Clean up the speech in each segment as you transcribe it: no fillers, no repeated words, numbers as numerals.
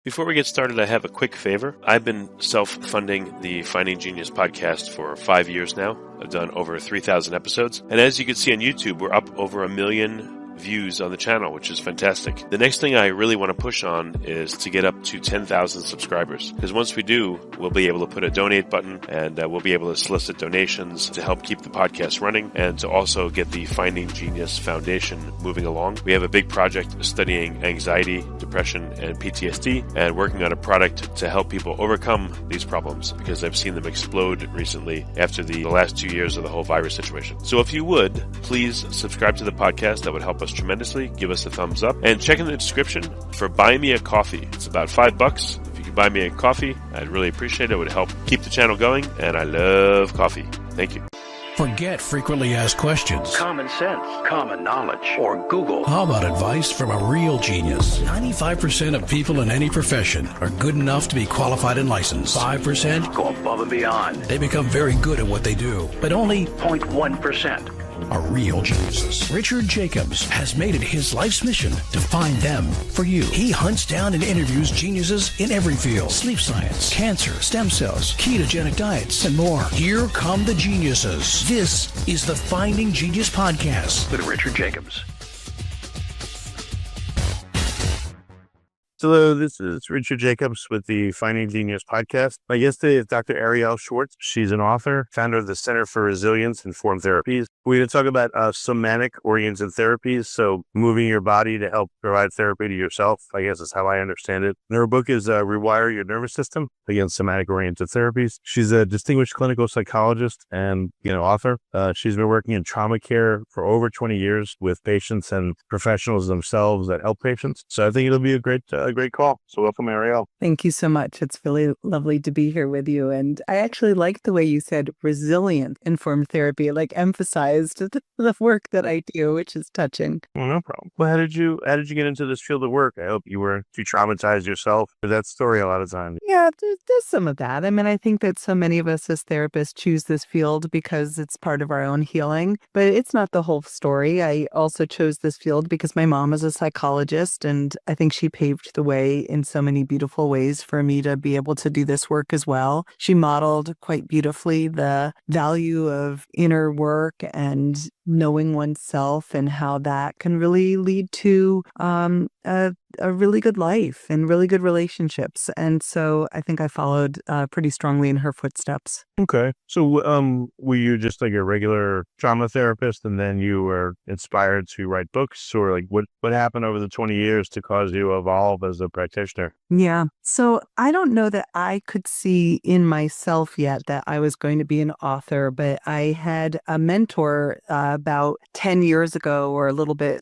Before we get started, I have a quick favor. I've been self-funding the Finding Genius podcast for 5 years now. I've done over 3,000 episodes. And as you can see on YouTube, we're up over 1 million views on the channel, which is fantastic. The next thing I really want to push on is to get up to 10,000 subscribers. Because once we do, we'll be able to put a donate button and we'll be able to solicit donations to help keep the podcast running and to also get the Finding Genius Foundation moving along. We have a big project studying anxiety, depression, and PTSD and working on a product to help people overcome these problems because I've seen them explode recently after the last 2 years of the whole virus situation. So if you would, please subscribe to the podcast. That would help us tremendously. Give us a thumbs up and check in the description for Buy Me a Coffee. It's about $5. If you could buy me a coffee, I'd really appreciate it. It would help keep the channel going, and I love coffee. Thank you. Forget frequently asked questions, common sense, common knowledge, or Google. How about advice from a real genius? 95% of people in any profession are good enough to be qualified and licensed. 5% go above and beyond. They become very good at what they do, but only 0.1% are real geniuses. Richard Jacobs has made it his life's mission to find them for you. He hunts down and interviews geniuses in every field: sleep science, cancer, stem cells, ketogenic diets, and more. Here come the geniuses. This is the Finding Genius Podcast with Richard Jacobs. Hello, this is Richard Jacobs with the Finding Genius Podcast. My guest today is Dr. Arielle Schwartz. She's an author, founder of the Center for Resilience and Form Therapies. We're going to talk about somatic-oriented therapies, so moving your body to help provide therapy to yourself, I guess is how I understand it. And her book is Rewire Your Nervous System, again, somatic-oriented therapies. She's a distinguished clinical psychologist and author. She's been working in trauma care for over 20 years with patients and professionals themselves that help patients. So I think it'll be a great call. So welcome, Arielle. Thank you so much. It's really lovely to be here with you. And I actually like the way you said resilient informed therapy, like emphasized the work that I do, which is touching. Well, no problem. Well, how did you get into this field of work? I hope you were too traumatized yourself for that story a lot of times. Yeah, there's some of that. I mean, I think that so many of us as therapists choose this field because it's part of our own healing, but it's not the whole story. I also chose this field because my mom is a psychologist, and I think she paved the way in so many beautiful ways for me to be able to do this work as well. She modeled quite beautifully the value of inner work and knowing oneself and how that can really lead to a really good life and really good relationships. And so I think I followed pretty strongly in her footsteps. Okay. So were you just like a regular trauma therapist and then you were inspired to write books, or like what happened over the 20 years to cause you to evolve as a practitioner? Yeah. So I don't know that I could see in myself yet that I was going to be an author, but I had a mentor about 10 years ago, or a little bit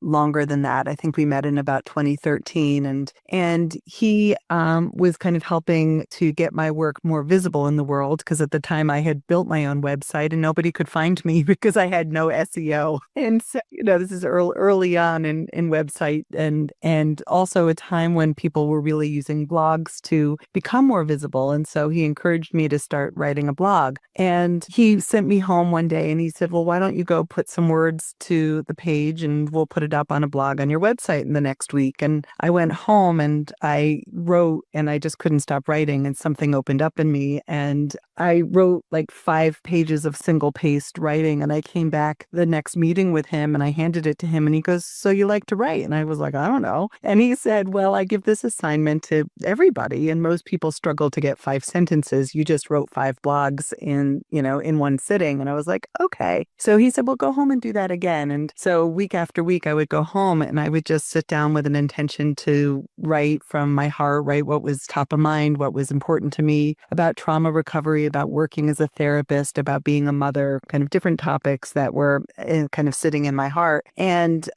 longer than that. I think we met in about 2013, and he was kind of helping to get my work more visible in the world, because at the time I had built my own website and nobody could find me because I had no SEO. And so, this is early on in website and also a time when people were really using blogs to become more visible. And so he encouraged me to start writing a blog. And he sent me home one day and he said, well, why don't you go put some words to the page and we'll put it up on a blog on your website in the next week. And I went home and I wrote, and I just couldn't stop writing, and something opened up in me. And I wrote like 5 pages of single-paced writing, and I came back the next meeting with him and I handed it to him and he goes, so you like to write? And I was like, I don't know. And he said, well, I give this assignment to everybody and most people struggle to get 5 sentences. You just wrote 5 blogs in one sitting. And I was like, okay. So he said, well, go home and do that again. And so week after week, I would go home and I would just sit down with an intention to write from my heart, write what was top of mind, what was important to me about trauma recovery, about working as a therapist, about being a mother, kind of different topics that were kind of sitting in my heart. And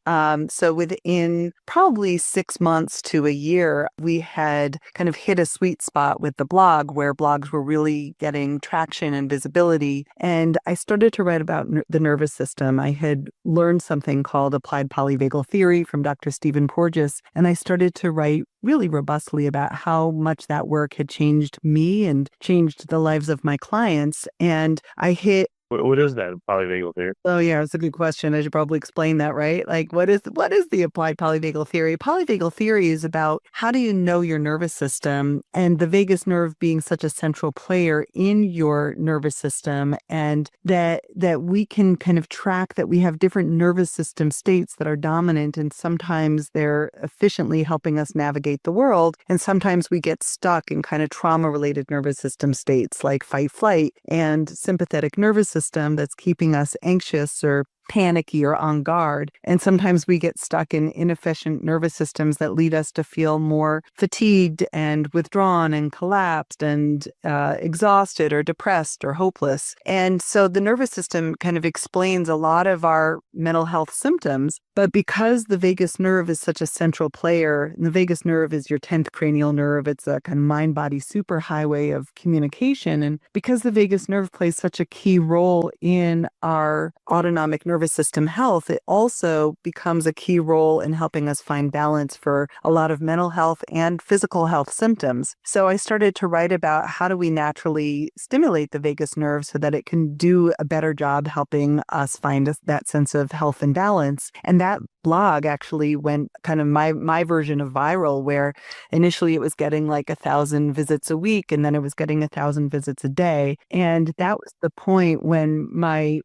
so within probably 6 months to a year, we had kind of hit a sweet spot with the blog where blogs were really getting traction and visibility. And I started to write about the nervous system. I had learned something called applied polyvagal theory from Dr. Stephen Porges, and I started to write really robustly about how much that work had changed me and changed the lives of my clients. And I hit What is that polyvagal theory? Oh yeah, it's a good question. I should probably explain that, right? Like what is the applied polyvagal theory? Polyvagal theory is about how do you know your nervous system, and the vagus nerve being such a central player in your nervous system, and that we can kind of track that we have different nervous system states that are dominant, and sometimes they're efficiently helping us navigate the world, and sometimes we get stuck in kind of trauma related nervous system states like fight flight and sympathetic nervous system that's keeping us anxious or panicky or on guard. And sometimes we get stuck in inefficient nervous systems that lead us to feel more fatigued and withdrawn and collapsed and exhausted or depressed or hopeless. And so the nervous system kind of explains a lot of our mental health symptoms. But because the vagus nerve is such a central player, and the vagus nerve is your 10th cranial nerve, it's a kind of mind-body superhighway of communication. And because the vagus nerve plays such a key role in our autonomic nervous system health, it also becomes a key role in helping us find balance for a lot of mental health and physical health symptoms. So I started to write about how do we naturally stimulate the vagus nerve so that it can do a better job helping us find that sense of health and balance. And that blog actually went kind of my version of viral, where initially it was getting like 1,000 visits a week, and then it was getting 1,000 visits a day. And that was the point when my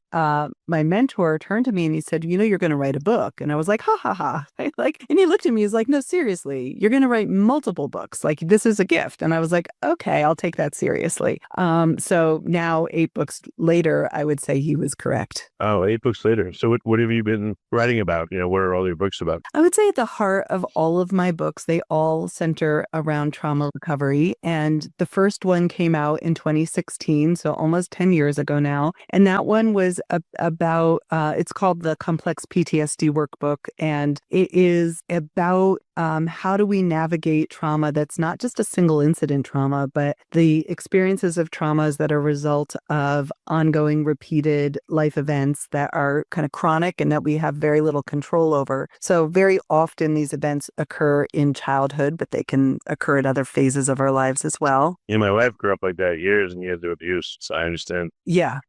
mentor turned to me and he said, you know, you're going to write a book. And I was like, ha ha ha. And he looked at me, he's like, no, seriously, you're going to write multiple books. Like, this is a gift. And I was like, okay, I'll take that seriously. So now 8 books later, I would say he was correct. Oh, 8 books later. So what have you been writing about? You know, what are all your books about? I would say at the heart of all of my books, they all center around trauma recovery. And the first one came out in 2016, so almost 10 years ago now. And that one was about, it's called the Complex PTSD Workbook. And it is about how do we navigate trauma that's not just a single incident trauma, but the experiences of traumas that are a result of ongoing repeated life events that are kind of chronic and that we have very little control over. So very often these events occur in childhood, but they can occur at other phases of our lives as well. Yeah, my wife grew up like that years and you had to abuse, so I understand. Yeah.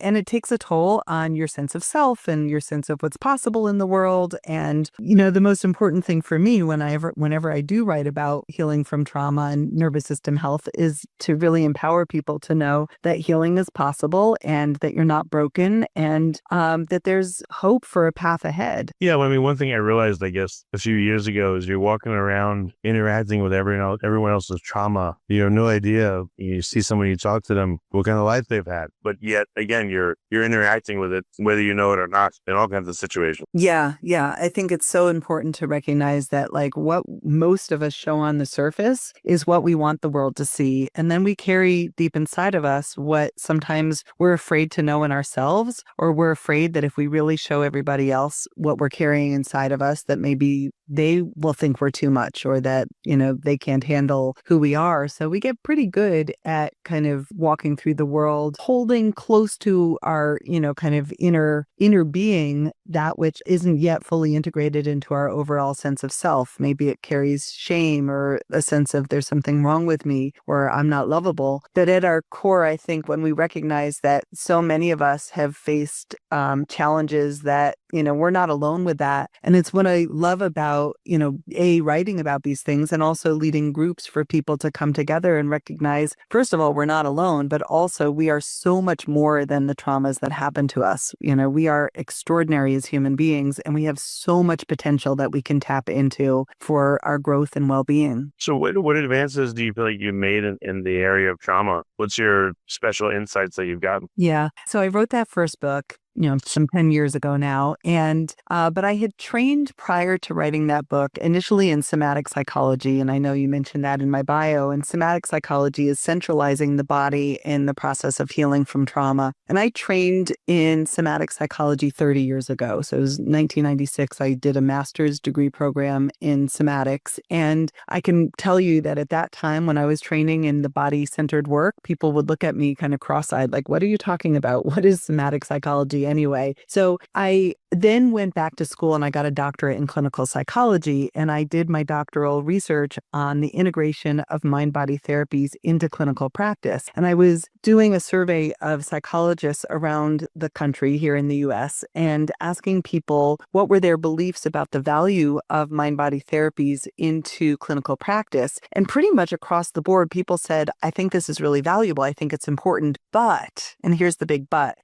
And it takes a toll on your sense of self and your sense of what's possible in the world. And, you know, the most important thing for me whenever I do write about healing from trauma and nervous system health is to really empower people to know that healing is possible and that you're not broken and that there's hope for a path ahead. Yeah, well, I mean, one thing I realized, I guess, a few years ago is you're walking around interacting with everyone else's trauma. You have no idea. You see someone, you talk to them, what kind of life they've had. But yet, again, you're interacting with it, whether you know it or not, in all kinds of situations. Yeah. I think it's so important to recognize that, like, what most of us show on the surface is what we want the world to see. And then we carry deep inside of us what sometimes we're afraid to know in ourselves, or we're afraid that if we really show everybody else what we're carrying inside of us, that maybe they will think we're too much, or that, you know, they can't handle who we are. So we get pretty good at kind of walking through the world, holding close to our, you know, kind of inner being, that which isn't yet fully integrated into our overall sense of self. Maybe it carries shame or a sense of there's something wrong with me or I'm not lovable. But at our core, I think when we recognize that so many of us have faced challenges that, you know, we're not alone with that. And it's what I love about, you know, writing about these things and also leading groups for people to come together and recognize, first of all, we're not alone, but also we are so much more than the traumas that happen to us. You know, we are extraordinary as human beings, and we have so much potential that we can tap into for our growth and well-being. So what advances do you feel like you made in the area of trauma? What's your special insights that you've gotten? Yeah. So I wrote that first book, you know, some 10 years ago now. And, but I had trained prior to writing that book initially in somatic psychology. And I know you mentioned that in my bio. And somatic psychology is centralizing the body in the process of healing from trauma. And I trained in somatic psychology 30 years ago. So it was 1996. I did a master's degree program in somatics. And I can tell you that at that time, when I was training in the body-centered work, people would look at me kind of cross-eyed, like, what are you talking about? What is somatic psychology? psychology anyway. So I then went back to school and I got a doctorate in clinical psychology, and I did my doctoral research on the integration of mind-body therapies into clinical practice. And I was doing a survey of psychologists around the country here in the US and asking people what were their beliefs about the value of mind-body therapies into clinical practice. And pretty much across the board, people said, I think this is really valuable. I think it's important, but, and here's the big but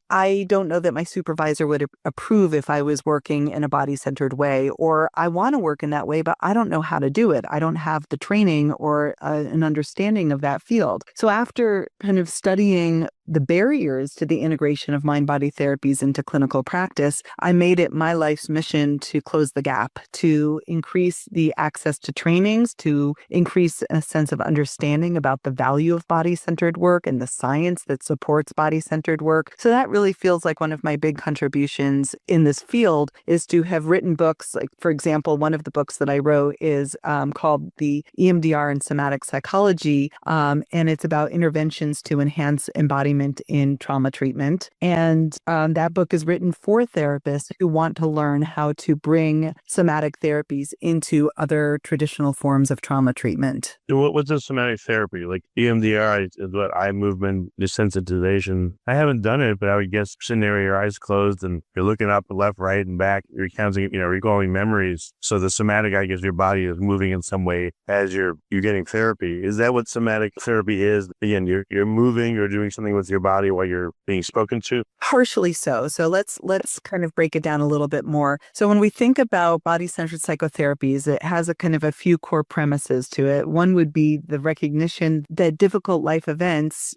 I don't know that my supervisor would approve if I was working in a body-centered way, or I want to work in that way, but I don't know how to do it. I don't have the training or an understanding of that field. So after kind of studying the barriers to the integration of mind-body therapies into clinical practice, I made it my life's mission to close the gap, to increase the access to trainings, to increase a sense of understanding about the value of body-centered work and the science that supports body-centered work. So that really feels like one of my big contributions in this field is to have written books. Like, for example, one of the books that I wrote is called The EMDR and Somatic Psychology, and it's about interventions to enhance embodiment in trauma treatment. And that book is written for therapists who want to learn how to bring somatic therapies into other traditional forms of trauma treatment. What's a somatic therapy? Like EMDR is what eye movement desensitization. I haven't done it, but I would guess sitting there with your eyes closed and you're looking up, left, right, and back. You're counting, recalling memories. So the somatic, I guess, your body is moving in some way as you're getting therapy. Is that what somatic therapy is? Again, you're moving or doing something with your body while you're being spoken to? Partially so. So let's kind of break it down a little bit more. So when we think about body-centered psychotherapies, it has a few core premises to it. One would be the recognition that difficult life events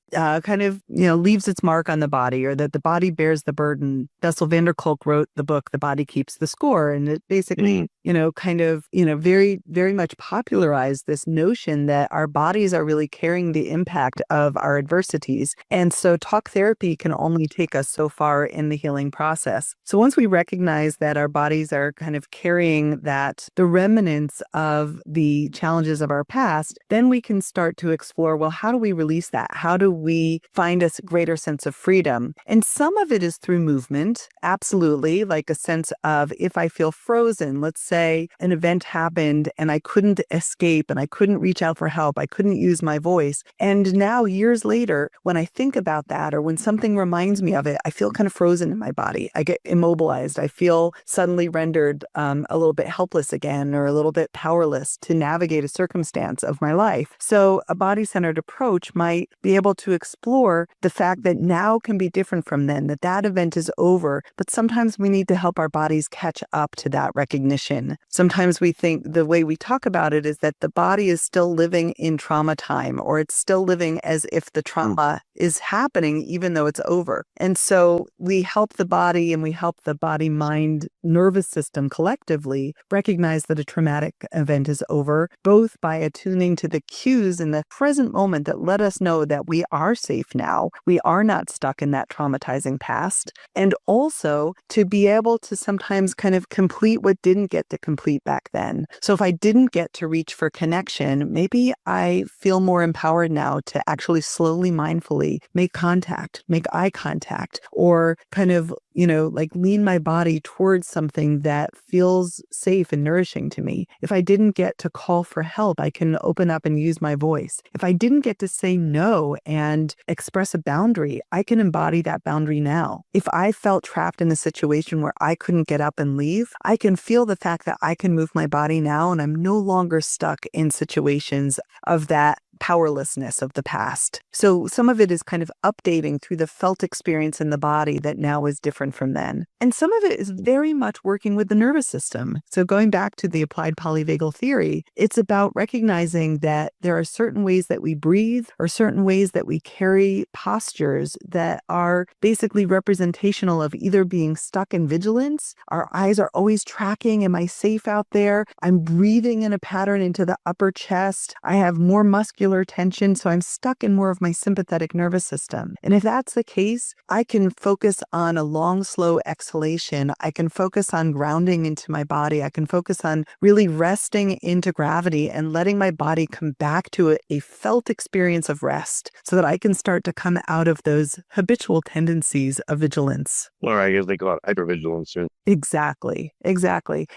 leaves its mark on the body, or that the body bears the burden. Bessel van der Kolk wrote the book, The Body Keeps the Score, and it basically, very, very much popularized this notion that our bodies are really carrying the impact of our adversities. And so talk therapy can only take us so far in the healing process. So once we recognize that our bodies are kind of carrying the remnants of the challenges of our past, then we can start to explore, well, how do we release that? How do we find a greater sense of freedom? And some of it is through movement, absolutely, like a sense of, if I feel frozen, let's say an event happened and I couldn't escape and I couldn't reach out for help, I couldn't use my voice. And now years later, when I think about that, or when something reminds me of it, I feel kind of frozen in my body. I get immobilized. I feel suddenly rendered a little bit helpless again, or a little bit powerless to navigate a circumstance of my life. So a body-centered approach might be able to explore the fact that now can be different from then, that event is over, but sometimes we need to help our bodies catch up to that recognition. Sometimes we think the way we talk about it is that the body is still living in trauma time, or it's still living as if the trauma is happening even though it's over. And so we help the body, and we help the body, mind, nervous system collectively recognize that a traumatic event is over, both by attuning to the cues in the present moment that let us know that we are safe now. We are not stuck in that traumatizing past. And also to be able to sometimes kind of complete what didn't get to complete back then. So if I didn't get to reach for connection, maybe I feel more empowered now to actually slowly, mindfully make contact, make eye contact, or kind of, lean my body towards something that feels safe and nourishing to me. If I didn't get to call for help, I can open up and use my voice. If I didn't get to say no and express a boundary, I can embody that boundary now. If I felt trapped in a situation where I couldn't get up and leave, I can feel the fact that I can move my body now, and I'm no longer stuck in situations of that powerlessness of the past. So some of it is kind of updating through the felt experience in the body that now is different from then. And some of it is very much working with the nervous system. So going back to the applied polyvagal theory, it's about recognizing that there are certain ways that we breathe, or certain ways that we carry postures that are basically representational of either being stuck in vigilance. Our eyes are always tracking, am I safe out there? I'm breathing in a pattern into the upper chest. I have more muscular tension, so I'm stuck in more of my sympathetic nervous system. And if that's the case, I can focus on a long, slow exhalation. I can focus on grounding into my body. I can focus on really resting into gravity and letting my body come back to a felt experience of rest so that I can start to come out of those habitual tendencies of vigilance. Or I guess they call it hypervigilance. Exactly.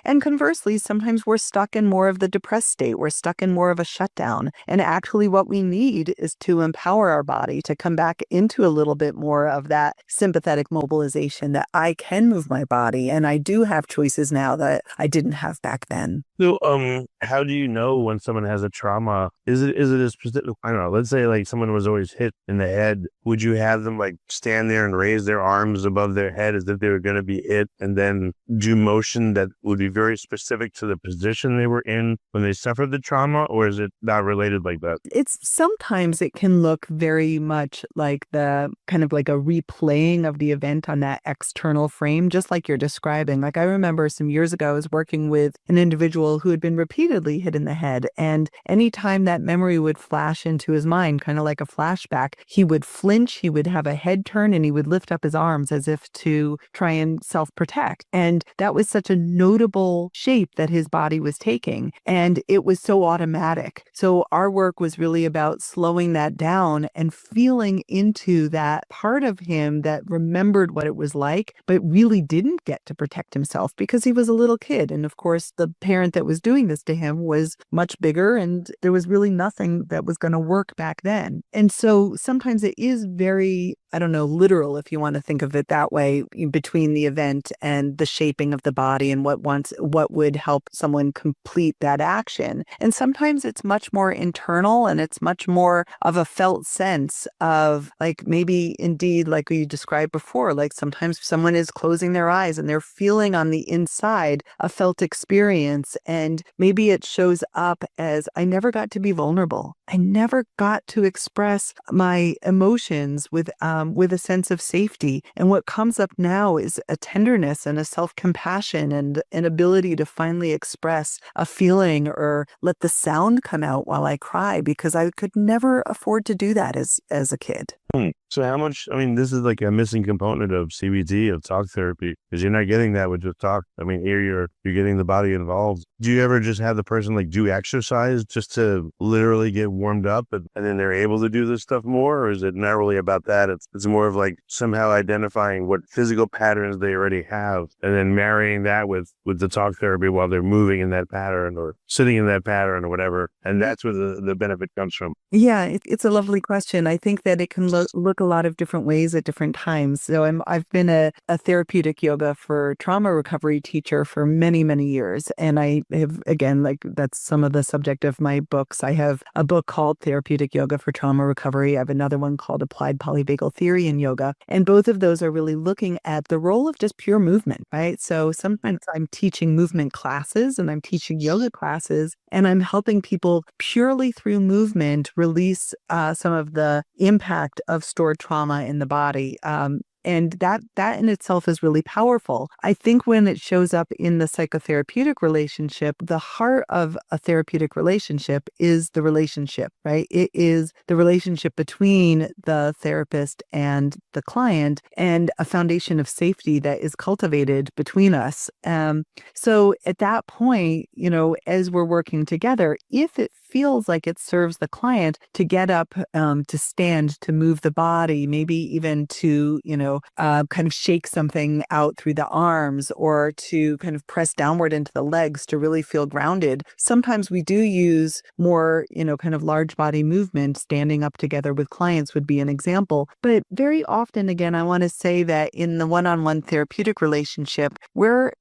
And conversely, sometimes we're stuck in more of the depressed state. We're stuck in more of a shutdown. And actually what we need is to empower our body to come back into a little bit more of that sympathetic mobilization that I can move my body. And I do have choices now that I didn't have back then. So, how do you know when someone has a trauma? Is it a specific, I don't know, let's say like someone was always hit in the head. Would you have them like stand there and raise their arms above their head as if they were going to be hit and then do motion that would be very specific to the position they were in when they suffered the trauma? Or is it not related like that? Sometimes it can look very much like the kind of like a replaying of the event on that external frame, just like you're describing. Like I remember some years ago, I was working with an individual who had been repeatedly hit in the head. And anytime that memory would flash into his mind, kind of like a flashback, he would flinch, he would have a head turn, and he would lift up his arms as if to try and self-protect. And that was such a notable shape that his body was taking. And it was so automatic. So our work was really about slowing that down and feeling into that part of him that remembered what it was like, but really didn't get to protect himself because he was a little kid. And of course, the parent that was doing this to him was much bigger, and there was really nothing that was going to work back then. And so sometimes it is very, I don't know, literal, if you want to think of it that way, between the event and the shaping of the body and what would help someone complete that action. And sometimes it's much more internal, and it's much more of a felt sense of like maybe indeed, like you described before, like sometimes someone is closing their eyes and they're feeling on the inside a felt experience. And maybe it shows up as, I never got to be vulnerable. I never got to express my emotions with a sense of safety. And what comes up now is a tenderness and a self-compassion and an ability to finally express a feeling or let the sound come out while I cry, because I could never afford to do that as a kid. So how much, I mean, this is like a missing component of CBT, of talk therapy, because you're not getting that with just talk. I mean, here you're getting the body involved. Do you ever just have the person like do exercise just to literally get warmed up and then they're able to do this stuff more? Or is it not really about that? It's more of like somehow identifying what physical patterns they already have and then marrying that with the talk therapy while they're moving in that pattern or sitting in that pattern or whatever. And that's where the benefit comes from. Yeah, it's a lovely question. I think that it can look a lot of different ways at different times. So I've been a therapeutic yoga for trauma recovery teacher for many, many years. And I have, again, like that's some of the subject of my books. I have a book called Therapeutic Yoga for Trauma Recovery. I have another one called Applied Polyvagal Theory in Yoga. And both of those are really looking at the role of just pure movement, right? So sometimes I'm teaching movement classes and I'm teaching yoga classes, and I'm helping people purely through movement release some of the impact of stored trauma in the body. And that in itself is really powerful. I think when it shows up in the psychotherapeutic relationship, the heart of a therapeutic relationship is the relationship, right? It is the relationship between the therapist and the client, and a foundation of safety that is cultivated between us. So at that point, as we're working together, if it feels like it serves the client to get up, to stand, to move the body, maybe even to, kind of shake something out through the arms or to kind of press downward into the legs to really feel grounded. Sometimes we do use more, kind of large body movement. Standing up together with clients would be an example. But very often, again, I want to say that in the one-on-one therapeutic relationship, we're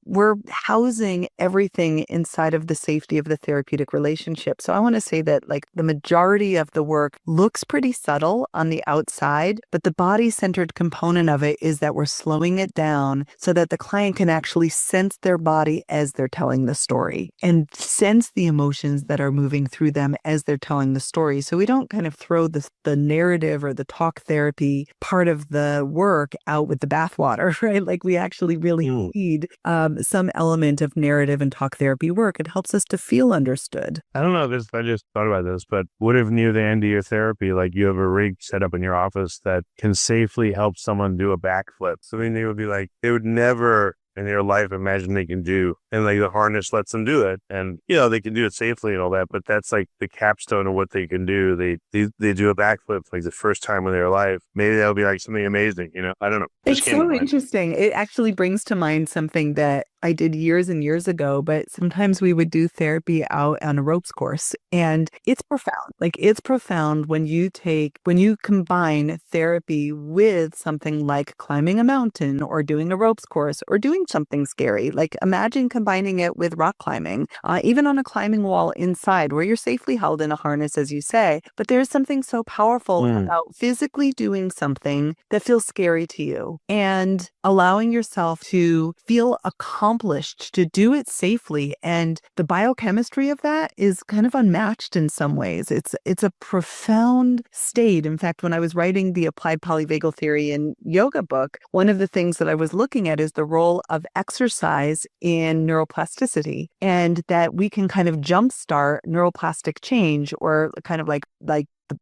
housing everything inside of the safety of the therapeutic relationship. So I want to say that like the majority of the work looks pretty subtle on the outside, but the body-centered component of it is that we're slowing it down so that the client can actually sense their body as they're telling the story and sense the emotions that are moving through them as they're telling the story. So we don't kind of throw the narrative or the talk therapy part of the work out with the bathwater, right? Like we actually really need some element of narrative and talk therapy work. It helps us to feel understood. I don't know. I just thought about this, but what if near the end of your therapy, like you have a rig set up in your office that can safely help someone do a backflip? Something they would be like, they would never in their life imagine they can do. And like the harness lets them do it. And, they can do it safely and all that, but that's like the capstone of what they can do. They do a backflip like the first time in their life. Maybe that'll be like something amazing, I don't know. It's so interesting. It actually brings to mind something that I did years and years ago, but sometimes we would do therapy out on a ropes course, and it's profound. Like it's profound when you combine therapy with something like climbing a mountain or doing a ropes course or doing something scary. Like imagine combining it with rock climbing, even on a climbing wall inside where you're safely held in a harness, as you say. But there's something so powerful about physically doing something that feels scary to you and allowing yourself to feel accomplished, to do it safely. And the biochemistry of that is kind of unmatched in some ways. It's a profound state. In fact, when I was writing the Applied Polyvagal Theory and Yoga book, one of the things that I was looking at is the role of exercise in neuroplasticity, and that we can kind of jumpstart neuroplastic change, or kind of like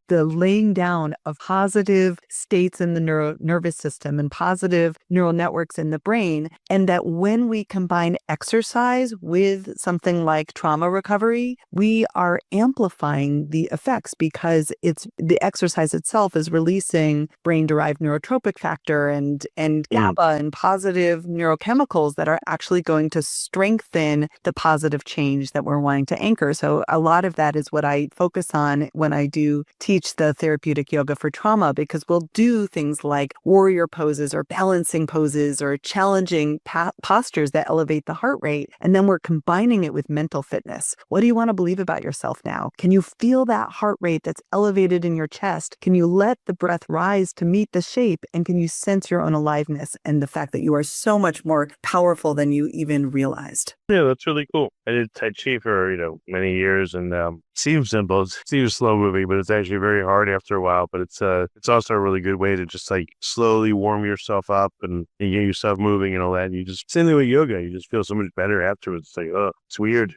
the laying down of positive states in the nervous system and positive neural networks in the brain. And that when we combine exercise with something like trauma recovery, we are amplifying the effects, because the exercise itself is releasing brain-derived neurotropic factor and GABA and positive neurochemicals that are actually going to strengthen the positive change that we're wanting to anchor. So a lot of that is what I focus on when I do teach the therapeutic yoga for trauma, because we'll do things like warrior poses or balancing poses or challenging postures that elevate the heart rate. And then we're combining it with mental fitness. What do you want to believe about yourself now? Can you feel that heart rate that's elevated in your chest? Can you let the breath rise to meet the shape? And can you sense your own aliveness and the fact that you are so much more powerful than you even realized? Yeah, that's really cool. I did Tai Chi for, many years, and seems simple. It seems slow moving, but it's actually very hard after a while. But it's also a really good way to just like slowly warm yourself up and get yourself moving and all that. And you just, same thing with yoga, you just feel so much better afterwards. It's like, oh, it's weird,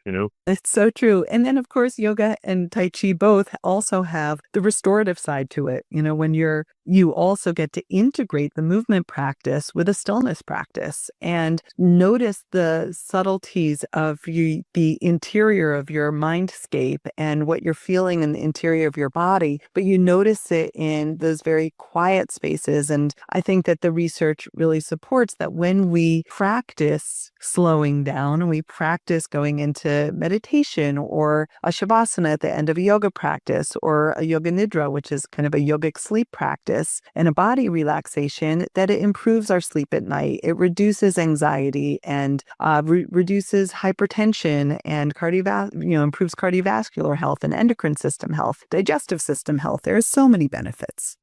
It's so true. And then of course, yoga and Tai Chi both also have the restorative side to it. When you also get to integrate the movement practice with a stillness practice and notice the subtleties of the interior of your mindscape and what you're feeling in the interior of your body, but you notice it in those very quiet spaces. And I think that the research really supports that when we practice slowing down and we practice going into meditation or a shavasana at the end of a yoga practice or a yoga nidra, which is kind of a yogic sleep practice, and a body relaxation, that it improves our sleep at night. It reduces anxiety and reduces hypertension and improves cardiovascular health and endocrine system health, digestive system health. There are so many benefits.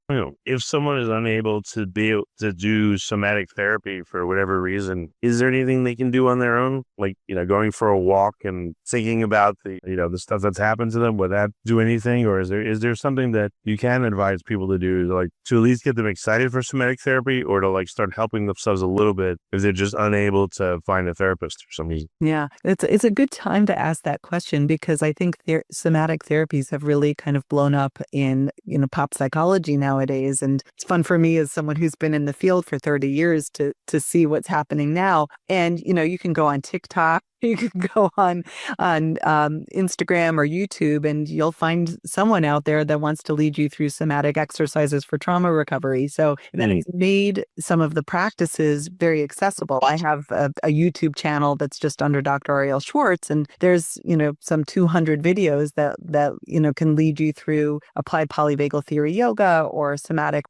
If someone is unable to be able to do somatic therapy for whatever reason, is there anything they can do on their own? Like, going for a walk and thinking about the stuff that's happened to them, would that do anything? Or is there something that you can advise people to do, like to at least get them excited for somatic therapy, or to like start helping themselves a little bit if they're just unable to find a therapist or something? Yeah, it's a good time to ask that question, because I think somatic therapies have really kind of blown up in, pop psychology nowadays. And it's fun for me as someone who's been in the field for 30 years to see what's happening now. And, you can go on TikTok, you can go on Instagram or YouTube, and you'll find someone out there that wants to lead you through somatic exercises for trauma recovery. So that has made some of the practices very accessible. I have a YouTube channel that's just under Dr. Arielle Schwartz, and there's, some 200 videos that can lead you through applied polyvagal theory yoga or somatic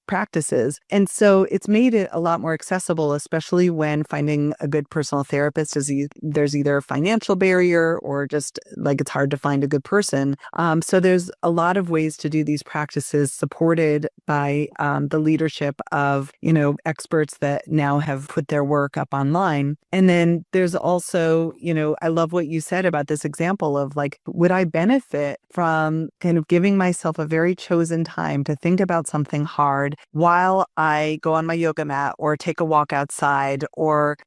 practices. And so it's made it a lot more accessible, especially when finding a good personal therapist there's either a financial barrier or just like it's hard to find a good person. So there's a lot of ways to do these practices supported by the leadership of, experts that now have put their work up online. And then there's also, I love what you said about this example of like, would I benefit from kind of giving myself a very chosen time to think about something hard while I go on my yoga mat or take a walk outside or,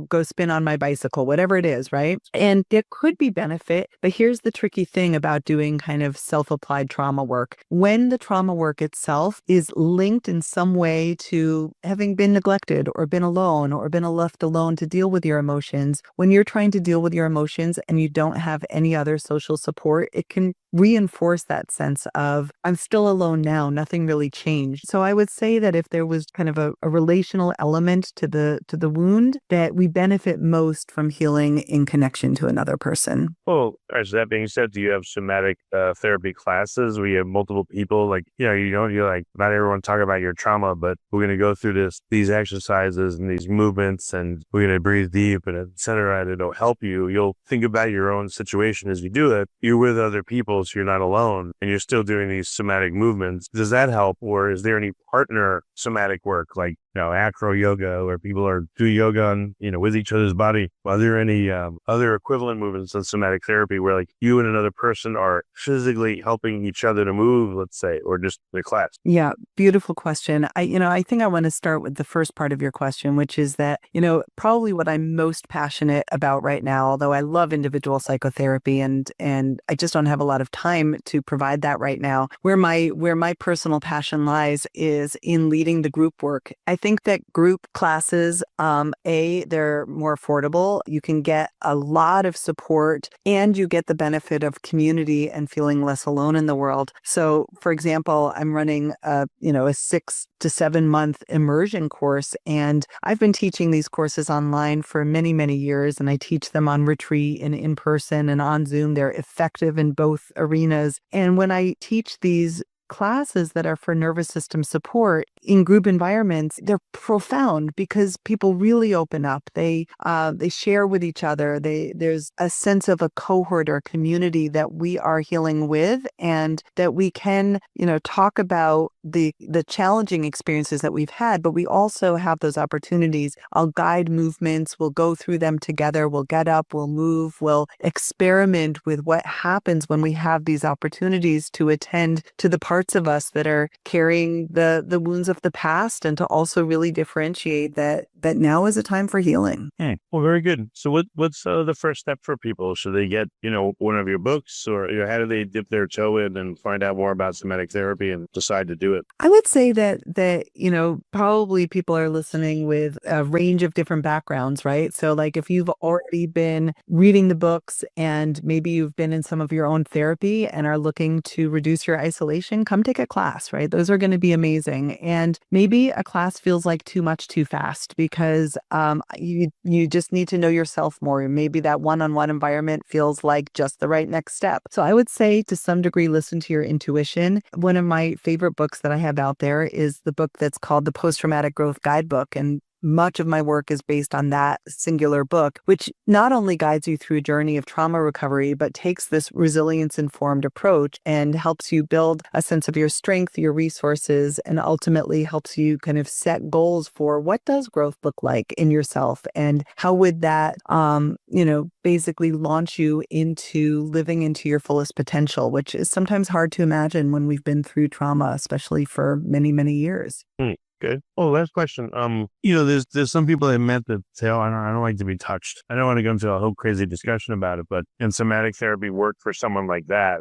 go spin on my bicycle, whatever it it is, right? And there could be benefit, but here's the tricky thing about doing kind of self-applied trauma work. When the trauma work itself is linked in some way to having been neglected or been alone or been left alone to deal with your emotions, when you're trying to deal with your emotions and you don't have any other social support, it can reinforce that sense of, I'm still alone now, nothing really changed. So I would say that if there was kind of a relational element to the wound, that we benefit most from healing in connection to another person. Well, all right, so that being said, do you have somatic therapy classes where you have multiple people? Like, you're like, not everyone talk about your trauma, but we're going to go through these exercises and these movements, and we're going to breathe deep and et cetera, and it'll help you. You'll think about your own situation as you do it. You're with other people, so you're not alone, and you're still doing these somatic movements. Does that help, or is there any partner somatic work, like acro yoga, where people are do yoga on, with each other's body? Are there any other equivalent movements in somatic therapy where like you and another person are physically helping each other to move, let's say, or just the class? Yeah, beautiful question. I think I want to start with the first part of your question, which is that, probably what I'm most passionate about right now, although I love individual psychotherapy and I just don't have a lot of time to provide that right now. Where my personal passion lies is in leading the group work. I think that group classes, they're more affordable. You can get a lot of support and you get the benefit of community and feeling less alone in the world. So, for example, I'm running a 6 to 7 month immersion course, and I've been teaching these courses online for many, many years, and I teach them on retreat and in person and on Zoom. They're effective in both arenas. And when I teach these classes that are for nervous system support in group environments, they're profound because people really open up. They share with each other. There's a sense of a cohort or community that we are healing with, and that we can, talk about the challenging experiences that we've had, but we also have those opportunities. I'll guide movements. We'll go through them together. We'll get up, we'll move, we'll experiment with what happens when we have these opportunities to attend to the parts of us that are carrying the wounds of the past, and to also really differentiate that now is a time for healing. Well, very good. So what's the first step for people? Should they get, one of your books, or how do they dip their toe in and find out more about somatic therapy and decide to do it? I would say that probably people are listening with a range of different backgrounds, right? So like if you've already been reading the books and maybe you've been in some of your own therapy and are looking to reduce your isolation, come take a class, right? Those are going to be amazing. And maybe a class feels like too much too fast because you just need to know yourself more. Maybe that one-on-one environment feels like just the right next step. So I would say to some degree, listen to your intuition. One of my favorite books that I have out there is the book that's called The Post-Traumatic Growth Guidebook. And much of my work is based on that singular book, which not only guides you through a journey of trauma recovery, but takes this resilience-informed approach and helps you build a sense of your strength, your resources, and ultimately helps you kind of set goals for what does growth look like in yourself, and how would that, basically launch you into living into your fullest potential, which is sometimes hard to imagine when we've been through trauma, especially for many, many years. Good. Oh, last question. There's some people I met that say, I don't like to be touched. I don't want to go into a whole crazy discussion about it, but in somatic therapy work for someone like that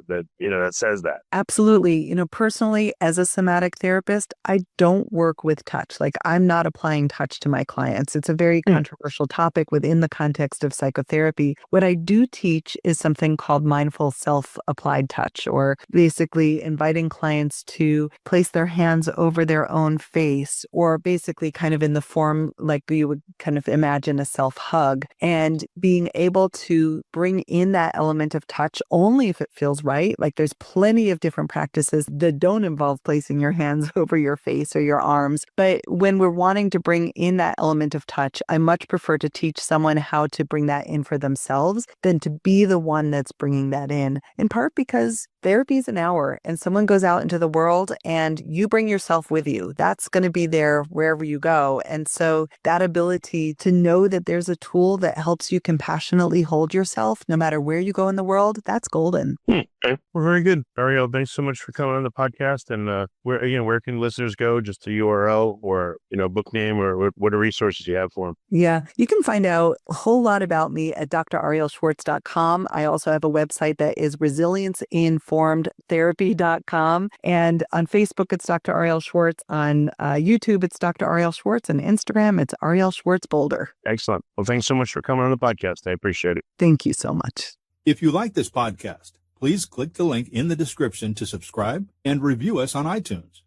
says that. Absolutely. Personally, as a somatic therapist, I don't work with touch. Like, I'm not applying touch to my clients. It's a very controversial topic within the context of psychotherapy. What I do teach is something called mindful self-applied touch, or basically inviting clients to place their hands over their own face, or basically kind of in the form like you would kind of imagine a self-hug, and being able to bring in that element of touch only if it feels right. Like, there's plenty of different practices that don't involve placing your hands over your face or your arms. But when we're wanting to bring in that element of touch, I much prefer to teach someone how to bring that in for themselves than to be the one that's bringing that in part because Therapy is an hour, and someone goes out into the world and you bring yourself with you. That's going to be there wherever you go. And so that ability to know that there's a tool that helps you compassionately hold yourself no matter where you go in the world, that's golden. Okay. Well, very good. Arielle, thanks so much for coming on the podcast. And where can listeners go? Just a URL or, book name, or what are resources you have for them? Yeah, you can find out a whole lot about me at drarielleschwartz.com. I also have a website that is resilienceinformedtherapy.com. And on Facebook, it's Dr. Arielle Schwartz. On YouTube, it's Dr. Arielle Schwartz. And Instagram, it's Arielle Schwartz Boulder. Excellent. Well, thanks so much for coming on the podcast. I appreciate it. Thank you so much. If you like this podcast, please click the link in the description to subscribe and review us on iTunes.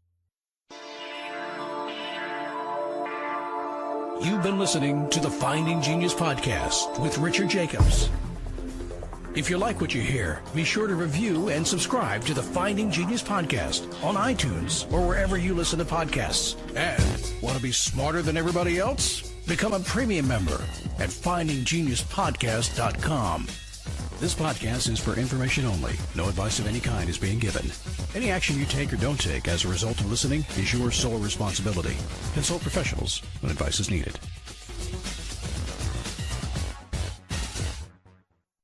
You've been listening to the Finding Genius podcast with Richard Jacobs. If you like what you hear, be sure to review and subscribe to the Finding Genius podcast on iTunes or wherever you listen to podcasts. And want to be smarter than everybody else? Become a premium member at findinggeniuspodcast.com. This podcast is for information only. No advice of any kind is being given. Any action you take or don't take as a result of listening is your sole responsibility. Consult professionals when advice is needed.